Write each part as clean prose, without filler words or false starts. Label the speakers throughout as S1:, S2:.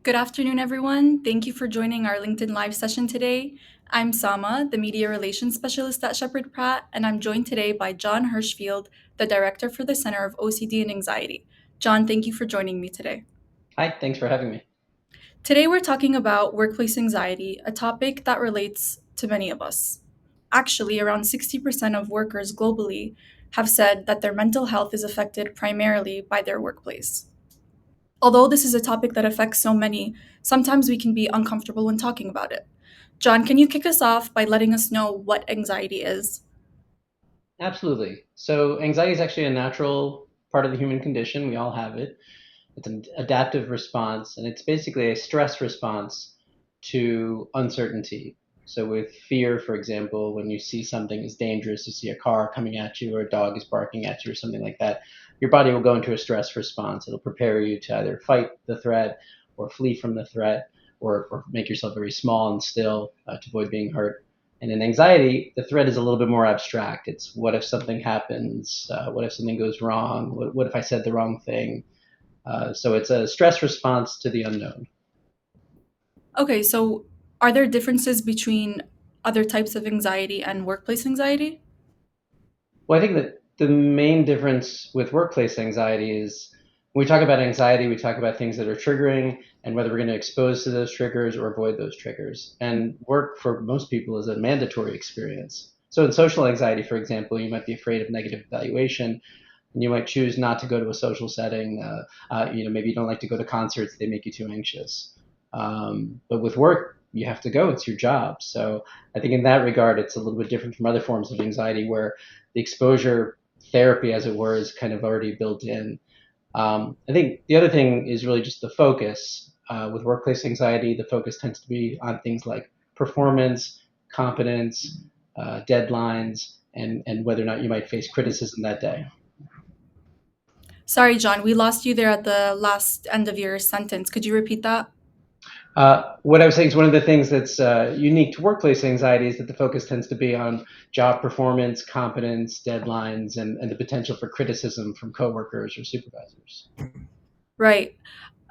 S1: Good afternoon, everyone. Thank you for joining our LinkedIn Live session today. I'm Sama, the Media Relations Specialist at Shepherd Pratt, and I'm joined today by John Hirschfield, the Director for the Center of OCD and Anxiety. John, thank you for joining me today.
S2: Hi, thanks for having me.
S1: Today, we're talking about workplace anxiety, a topic that relates to many of us. Actually, around 60% of workers globally have said that their mental health is affected primarily by their workplace. Although this is a topic that affects so many, sometimes we can be uncomfortable when talking about it. John, can you kick us off by letting us know what anxiety is?
S2: Absolutely. So, anxiety is actually a natural part of the human condition. We all have it. It's an adaptive response, and it's basically a stress response to uncertainty. So, with fear, for example, when you see something is dangerous, you see a car coming at you or a dog is barking at you or something like that, your body will go into a stress response. It'll prepare you to either fight the threat or flee from the threat or make yourself very small and still to avoid being hurt. And in anxiety, the threat is a little bit more abstract. It's what if something happens? What if something goes wrong? What if I said the wrong thing? So it's a stress response to the unknown.
S1: Okay, so are there differences between other types of anxiety and workplace anxiety?
S2: Well, I think that the main difference with workplace anxiety is when we talk about anxiety, we talk about things that are triggering and whether we're going to expose to those triggers or avoid those triggers. And work for most people is a mandatory experience. So in social anxiety, for example, you might be afraid of negative evaluation and you might choose not to go to a social setting. Maybe you don't like to go to concerts; they make you too anxious. But with work, you have to go; it's your job. So I think in that regard, it's a little bit different from other forms of anxiety, where the exposure therapy, as it were, is kind of already built in. I think the other thing is really just the focus. With workplace anxiety, the focus tends to be on things like performance, competence, deadlines, and whether or not you might face criticism that day.
S1: Sorry, John, we lost you there at the last end of your sentence. Could you repeat that?
S2: What I was saying is one of the things that's unique to workplace anxiety is that the focus tends to be on job performance, competence, deadlines, and the potential for criticism from coworkers or supervisors.
S1: Right.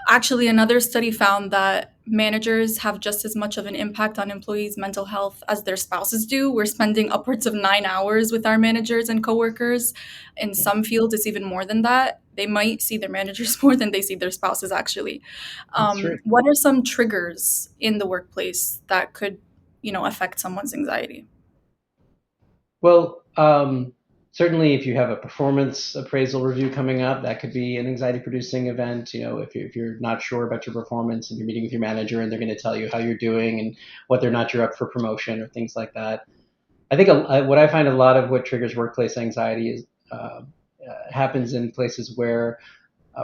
S1: Actually, another study found that managers have just as much of an impact on employees' mental health as their spouses do. We're spending upwards of 9 hours with our managers and coworkers. In some fields, it's even more than that. They might see their managers more than they see their spouses, actually.
S2: That's true.
S1: What are some triggers in the workplace that could, affect someone's anxiety?
S2: Well, certainly if you have a performance appraisal review coming up, that could be an anxiety producing event. If you're not sure about your performance and you're meeting with your manager and they're going to tell you how you're doing and whether or not you're up for promotion or things like that. I think what I find a lot of what triggers workplace anxiety is happens in places where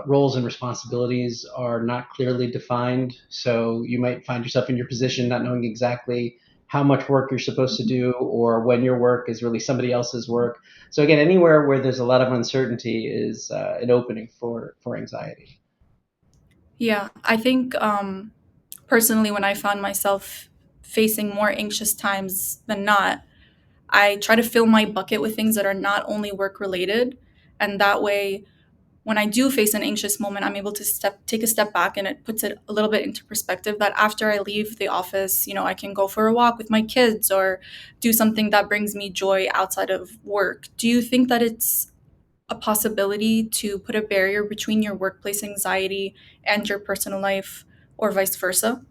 S2: roles and responsibilities are not clearly defined. So you might find yourself in your position not knowing exactly how much work you're supposed to do or when your work is really somebody else's work. So again, anywhere where there's a lot of uncertainty is an opening for anxiety.
S1: Yeah, I think personally, when I found myself facing more anxious times than not, I try to fill my bucket with things that are not only work related. And that way, when I do face an anxious moment, I'm able to take a step back, and it puts it a little bit into perspective that after I leave the office, I can go for a walk with my kids or do something that brings me joy outside of work. Do you think that it's a possibility to put a barrier between your workplace anxiety and your personal life or vice versa?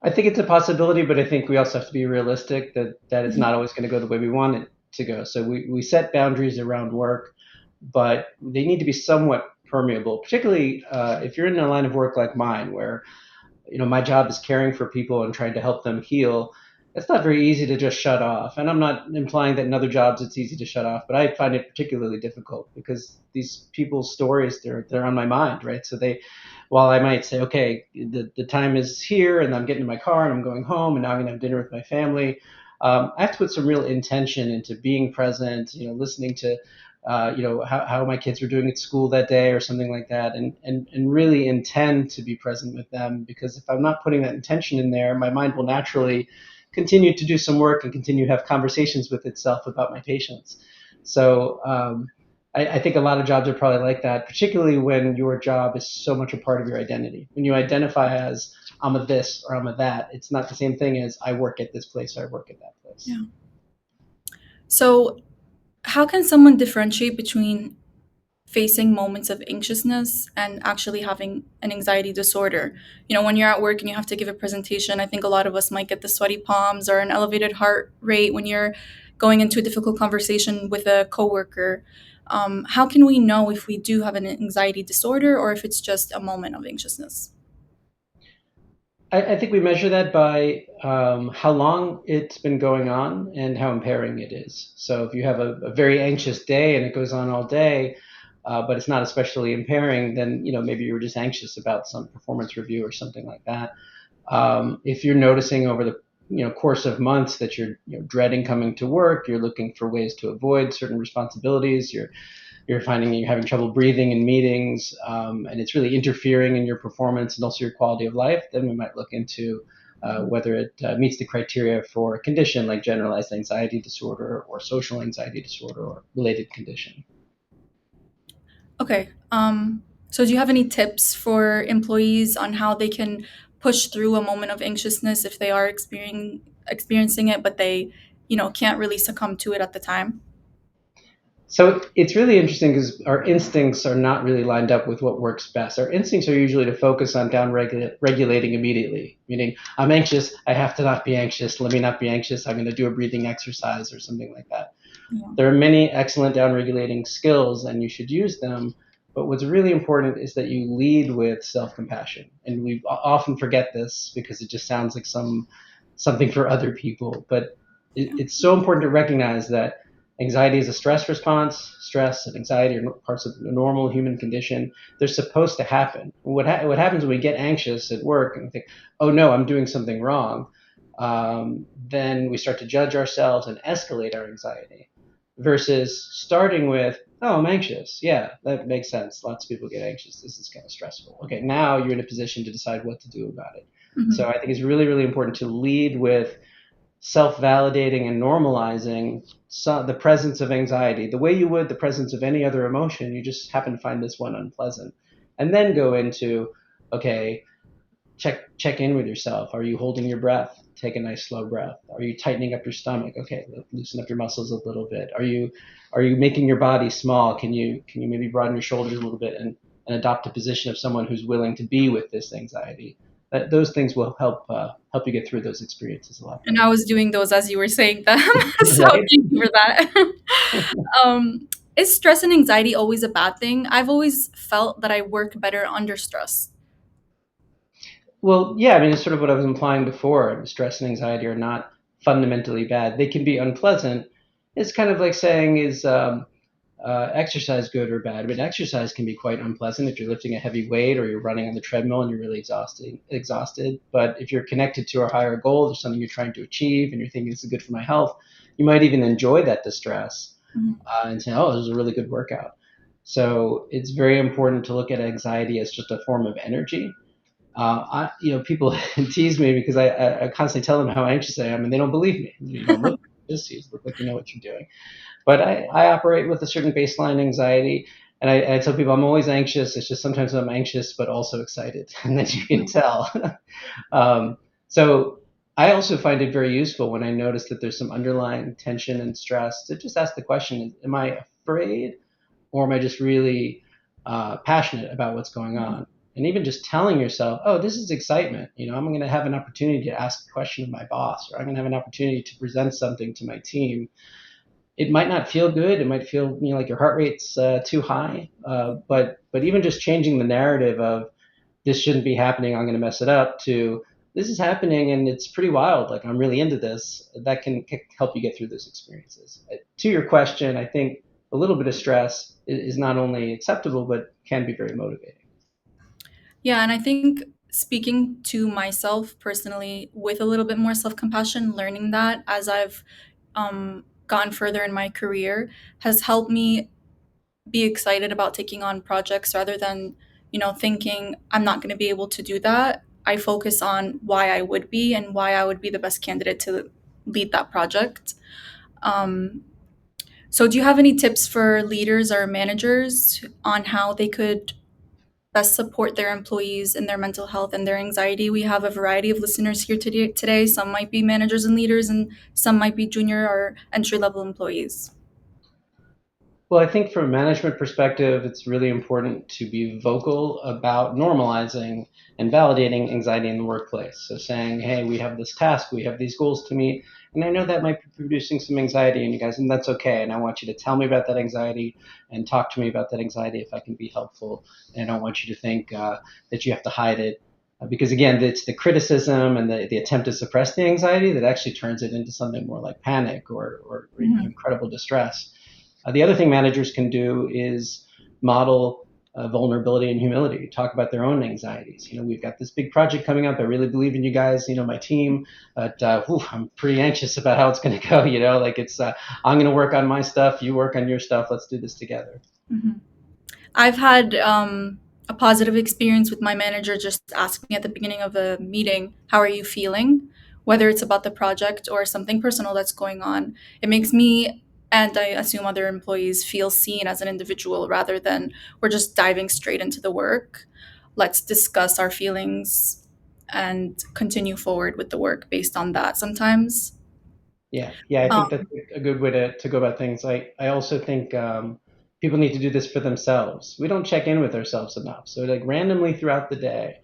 S2: I think it's a possibility, but I think we also have to be realistic that it's
S1: Mhm.
S2: not always going to go the way we want it to go. So we set boundaries around work, but they need to be somewhat permeable, particularly if you're in a line of work like mine, where my job is caring for people and trying to help them heal. It's not very easy to just shut off. And I'm not implying that in other jobs it's easy to shut off, but I find it particularly difficult because these people's stories, they're on my mind, right? So while I might say, okay, the time is here and I'm getting in my car and I'm going home and now I'm going to have dinner with my family. I have to put some real intention into being present, listening to how my kids were doing at school that day or something like that, and really intend to be present with them, because if I'm not putting that intention in there, my mind will naturally continue to do some work and continue to have conversations with itself about my patients. So I think a lot of jobs are probably like that, particularly when your job is so much a part of your identity. When you identify as I'm a this or I'm a that, it's not the same thing as I work at this place or I work at that place.
S1: Yeah. So, how can someone differentiate between facing moments of anxiousness and actually having an anxiety disorder? When you're at work and you have to give a presentation, I think a lot of us might get the sweaty palms or an elevated heart rate when you're going into a difficult conversation with a coworker. How can we know if we do have an anxiety disorder or if it's just a moment of anxiousness?
S2: I think we measure that by how long it's been going on and how impairing it is. So if you have a very anxious day and it goes on all day, but it's not especially impairing, then maybe you were just anxious about some performance review or something like that. If you're noticing over the course of months that you're dreading coming to work, you're looking for ways to avoid certain responsibilities, you're finding you're having trouble breathing in meetings, and it's really interfering in your performance and also your quality of life, then we might look into whether it meets the criteria for a condition like generalized anxiety disorder or social anxiety disorder or related condition.
S1: Okay. So, do you have any tips for employees on how they can push through a moment of anxiousness if they are experiencing it, but they, can't really succumb to it at the time?
S2: So it's really interesting because our instincts are not really lined up with what works best. Our instincts are usually to focus on regulating immediately, meaning I'm anxious, I have to not be anxious. Let me not be anxious. I'm going to do a breathing exercise or something like that.
S1: Yeah.
S2: There are many excellent down regulating skills and you should use them. But what's really important is that you lead with self compassion. And we often forget this because it just sounds like something for other people. But
S1: Yeah.
S2: it's so important to recognize that anxiety is a stress response. Stress and anxiety are parts of the normal human condition. They're supposed to happen. What happens when we get anxious at work and we think, oh no, I'm doing something wrong, then we start to judge ourselves and escalate our anxiety versus starting with, oh, I'm anxious. Yeah, that makes sense. Lots of people get anxious. This is kind of stressful. Okay, now you're in a position to decide what to do about it. So
S1: Mhm.
S2: I think it's really, really important to lead with self validating and normalizing the presence of anxiety the way you would the presence of any other emotion. You just happen to find this one unpleasant. And then go into, okay, check in with yourself. Are you holding your breath? Take a nice slow breath. Are you tightening up your stomach? Okay, loosen up your muscles a little bit. Are you making your body small? Can you maybe broaden your shoulders a little bit and adopt a position of someone who's willing to be with this anxiety? Those things will help you get through those experiences a lot
S1: And
S2: better.
S1: I was doing those as you were saying them. So,
S2: Right?
S1: thank you for that. Is stress and anxiety always a bad thing? I've always felt that I work better under stress.
S2: Well, yeah, I mean, it's sort of what I was implying before. Stress and anxiety are not fundamentally bad. They can be unpleasant. It's kind of like saying, is exercise good or bad? I mean, exercise can be quite unpleasant if you're lifting a heavy weight or you're running on the treadmill and you're really exhausted. But if you're connected to a higher goal or something you're trying to achieve and you're thinking this is good for my health, you might even enjoy that distress
S1: Mhm.
S2: and say, oh, this is a really good workout. So it's very important to look at anxiety as just a form of energy. People tease me because I constantly tell them how anxious I am, and they don't believe me. You don't look anxious. You look like you know what you're doing. But I operate with a certain baseline anxiety, and I tell people I'm always anxious. It's just sometimes I'm anxious, but also excited, and then you can tell. um, so I also find it very useful when I notice that there's some underlying tension and stress to just ask the question: am I afraid, or am I just really passionate about what's going
S1: Mhm.
S2: on? And even just telling yourself, oh, this is excitement. I'm going to have an opportunity to ask a question of my boss, or I'm going to have an opportunity to present something to my team. It might not feel good. It might feel like your heart rate's too high. But even just changing the narrative of this shouldn't be happening, I'm going to mess it up, to this is happening and it's pretty wild. Like I'm really into this. That can help you get through those experiences. To your question, I think a little bit of stress is not only acceptable but can be very motivating.
S1: Yeah, and I think speaking to myself personally with a little bit more self compassion, learning that as I've gone further in my career has helped me be excited about taking on projects rather than, thinking I'm not going to be able to do that. I focus on why I would be and why I would be the best candidate to lead that project. Um, So, do you have any tips for leaders or managers on how they could best support their employees in their mental health and their anxiety? We have a variety of listeners here today. Some might be managers and leaders, and some might be junior or entry level employees.
S2: Well, I think from a management perspective, it's really important to be vocal about normalizing and validating anxiety in the workplace. So saying, hey, we have this task, we have these goals to meet, and I know that might be producing some anxiety in you guys, and that's okay. And I want you to tell me about that anxiety and talk to me about that anxiety if I can be helpful. And I don't want you to think that you have to hide it. Because again, it's the criticism and the attempt to suppress the anxiety that actually turns it into something more like panic or
S1: Mhm.
S2: incredible distress. The other thing managers can do is model vulnerability and humility. Talk about their own anxieties. We've got this big project coming up. I really believe in you guys. My team. But I'm pretty anxious about how it's going to go. Like it's I'm going to work on my stuff. You work on your stuff. Let's do this together.
S1: Mhm. I've had a positive experience with my manager just asking me at the beginning of a meeting, how are you feeling? Whether it's about the project or something personal that's going on. It makes me, and I assume other employees, feel seen as an individual rather than we're just diving straight into the work. Let's discuss our feelings and continue forward with the work based on that sometimes.
S2: Yeah. I think
S1: Um,
S2: that's a good way to go about things. I also think people need to do this for themselves. We don't check in with ourselves enough. So like randomly throughout the day,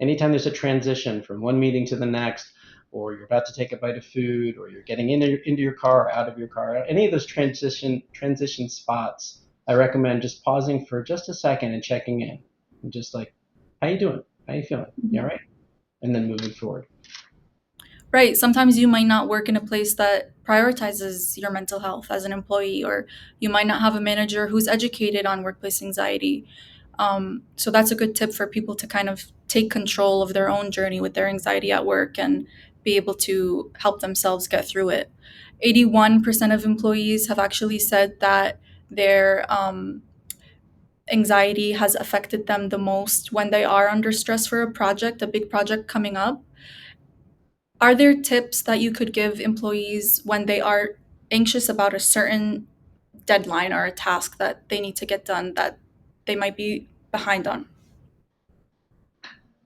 S2: anytime there's a transition from one meeting to the next, or you're about to take a bite of food, or you're getting into your car or out of your car, any of those transition spots, I recommend just pausing for just a second and checking in, and just like, how you doing? How you feeling? You all right? And then moving forward.
S1: Right. Sometimes you might not work in a place that prioritizes your mental health as an employee, or you might not have a manager who's educated on workplace anxiety. So that's a good tip for people to kind of take control of their own journey with their anxiety at work and be able to help themselves get through it. 81% of employees have actually said that their anxiety has affected them the most when they are under stress for a project, a big project coming up. Are there tips that you could give employees when they are anxious about a certain deadline or a task that they need to get done that they might be behind on?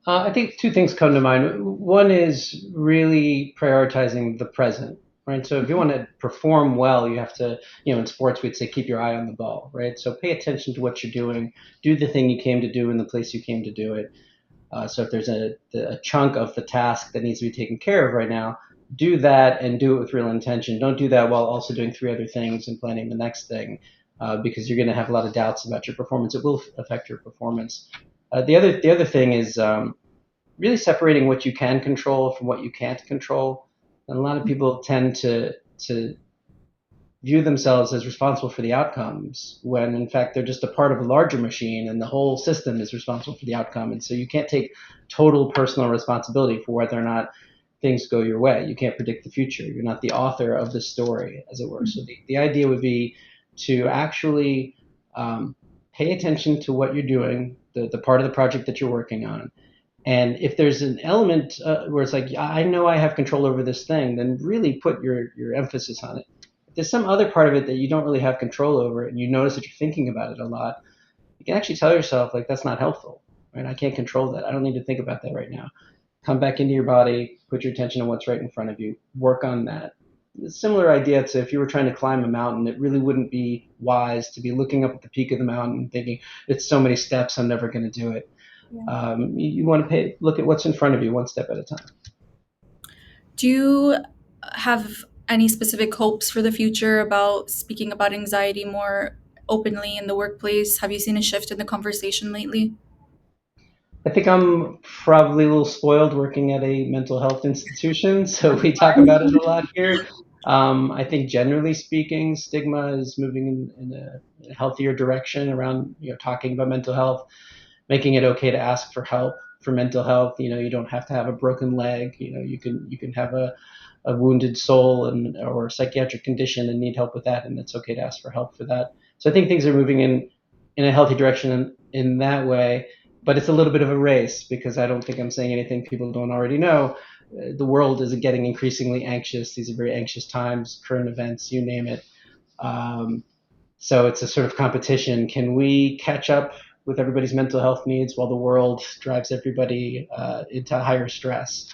S2: I think two things come to mind. One is really prioritizing the present, right? So if you want to perform well, you have to, in sports, we'd say keep your eye on the ball, right? So pay attention to what you're doing, do the thing you came to do in the place you came to do it. So if there's a chunk of the task that needs to be taken care of right now, do that and do it with real intention. Don't do that while also doing three other things and planning the next thing, because you're going to have a lot of doubts about your performance. It will affect your performance. The other thing is really separating what you can control from what you can't control. And a lot of people tend to view themselves as responsible for the outcomes when in fact they're just a part of a larger machine and the whole system is responsible for the outcome. And so you can't take total personal responsibility for whether or not things go your way. You can't predict the future. You're not the author of the story, as it were. So the idea would be to actually pay attention to what you're doing, the part of the project that you're working on, and if there's an element where it's like, I know I have control over this thing, then really put your emphasis on it. If there's some other part of it that you don't really have control over and you notice that you're thinking about it a lot, you can actually tell yourself, like, that's not helpful, right? I can't control that. I don't need to think about that right now. Come back into your body, put your attention on what's right in front of you, work on that. A similar idea to if you were trying to climb a mountain, it really wouldn't be wise to be looking up at the peak of the mountain and thinking, it's so many steps, I'm never going to do it.
S1: Yeah.
S2: You want to look at what's in front of you one step at a time.
S1: Do you have any specific hopes for the future about speaking about anxiety more openly in the workplace? Have you seen a shift in the conversation lately?
S2: I think I'm probably a little spoiled working at a mental health institution, so we talk about it a lot here. I think generally speaking, stigma is moving in a healthier direction around talking about mental health, making it okay to ask for help for mental health. You don't have to have a broken leg. You can have a wounded soul and or a psychiatric condition and need help with that, and it's okay to ask for help for that. So I think things are moving in a healthy direction in that way. But it's a little bit of a race because I don't think I'm saying anything people don't already know. The world is getting increasingly anxious. These are very anxious times, current events, you name it. So it's a sort of competition. Can we catch up with everybody's mental health needs while the world drives everybody into higher stress?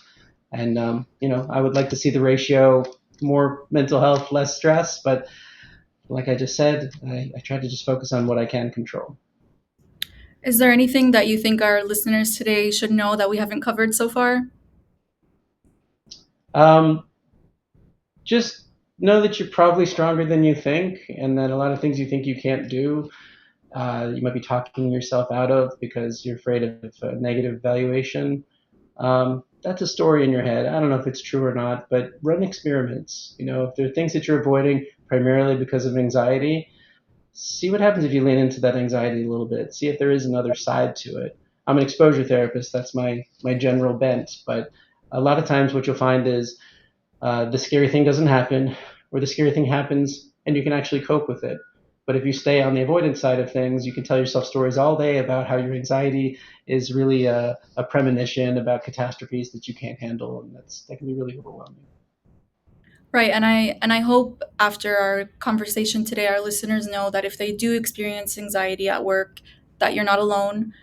S2: And I would like to see the ratio more mental health, less stress. But like I just said, I try to just focus on what I can control.
S1: Is there anything that you think our listeners today should know that we haven't covered so far?
S2: Um, just know that you're probably stronger than you think, and that a lot of things you think you can't do, you might be talking yourself out of because you're afraid of a negative evaluation. That's a story in your head. I don't know if it's true or not, but run experiments. If there are things that you're avoiding primarily because of anxiety, see what happens if you lean into that anxiety a little bit. See if there is another side to it. I'm an exposure therapist. That's my general bent. But a lot of times, what you'll find is the scary thing doesn't happen, or the scary thing happens and you can actually cope with it. But if you stay on the avoidance side of things, you can tell yourself stories all day about how your anxiety is really a premonition about catastrophes that you can't handle, and that can be really overwhelming.
S1: Right, and I hope after our conversation today our listeners know that if they do experience anxiety at work, that you're not alone.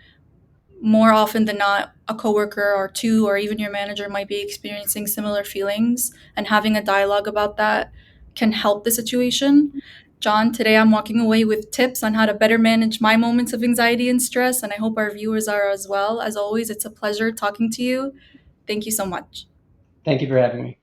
S1: More often than not, a coworker or two or even your manager might be experiencing similar feelings, and having a dialogue about that can help the situation. John, today I'm walking away with tips on how to better manage my moments of anxiety and stress, and I hope our viewers are as well. As always, it's a pleasure talking to you. Thank you so much.
S2: Thank you for having me.